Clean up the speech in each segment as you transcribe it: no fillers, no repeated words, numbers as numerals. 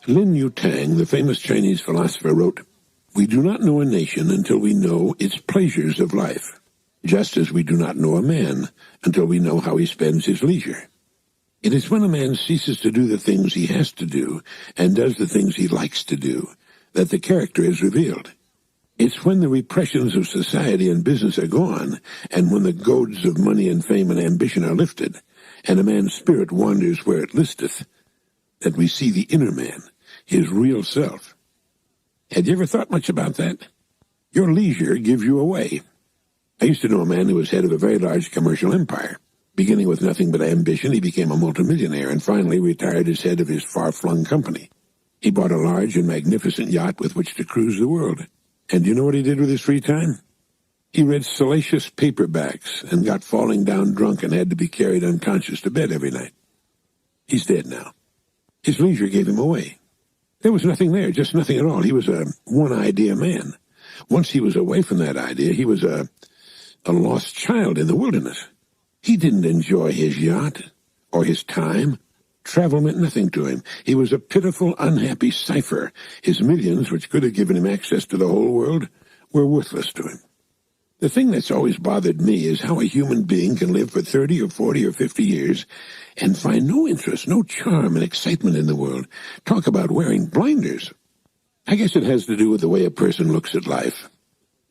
Lin Yutang, the famous Chinese philosopher, wrote, "We do not know a nation until we know its pleasures of life, just as we do not know a man until we know how he spends his leisure. It is when a man ceases to do the things he has to do and does the things he likes to do that the character is revealed. It's when the repressions of society and business are gone, and when the goads of money and fame and ambition are lifted, and a man's spirit wanders where it listeth, that we see the inner man, his real self." Had you ever thought much about that? Your leisure gives you away. I used to know a man who was head of a very large commercial empire. Beginning with nothing but ambition, he became a multimillionaire and finally retired as head of his far-flung company. He bought a large and magnificent yacht with which to cruise the world. And do you know what he did with his free time? He read salacious paperbacks and got falling down drunk and had to be carried unconscious to bed every night. He's dead now. His leisure gave him away. There was nothing there, just nothing at all. He was a one-idea man. Once he was away from that idea, he was a lost child in the wilderness. He didn't enjoy his yacht or his time. Travel meant nothing to him. He was a pitiful, unhappy cipher. His millions, which could have given him access to the whole world, were worthless to him. The thing that's always bothered me is how a human being can live for 30 or 40 or 50 years and find no interest, no charm and excitement in the world. Talk about wearing blinders. I guess it has to do with the way a person looks at life.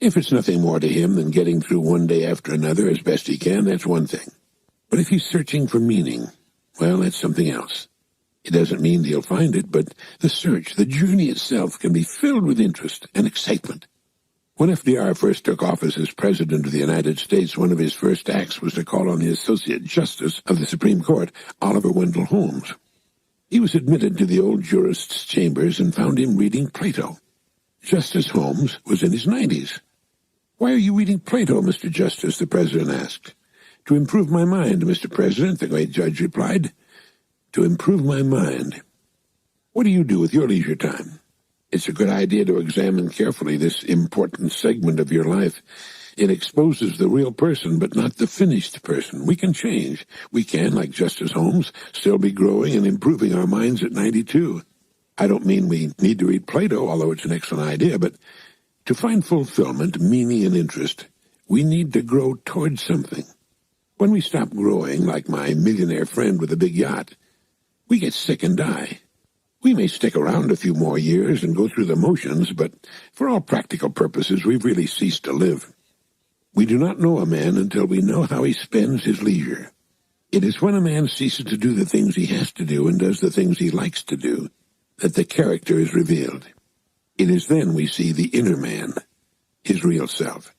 If it's nothing more to him than getting through one day after another as best he can, that's one thing. But if he's searching for meaning, well, that's something else. It doesn't mean he'll find it, but the search, the journey itself, can be filled with interest and excitement. When FDR first took office as President of the United States, one of his first acts was to call on the Associate Justice of the Supreme Court, Oliver Wendell Holmes. He was admitted to the old jurist's chambers and found him reading Plato. Justice Holmes was in his 90s. "Why are you reading Plato, Mr. Justice?" the President asked. "To improve my mind, Mr. President," the great judge replied. "To improve my mind. What do you do with your leisure time? It's a good idea to examine carefully this important segment of your life. It exposes the real person, but not the finished person. We can change. We can, like Justice Holmes, still be growing and improving our minds at 92. I don't mean we need to read Plato, although it's an excellent idea, but to find fulfillment, meaning, and interest, we need to grow towards something. When we stop growing, like my millionaire friend with a big yacht, we get sick and die. We may stick around a few more years and go through the motions, but for all practical purposes, we've really ceased to live. We do not know a man until we know how he spends his leisure. It is when a man ceases to do the things he has to do and does the things he likes to do that the character is revealed. It is then we see the inner man, his real self.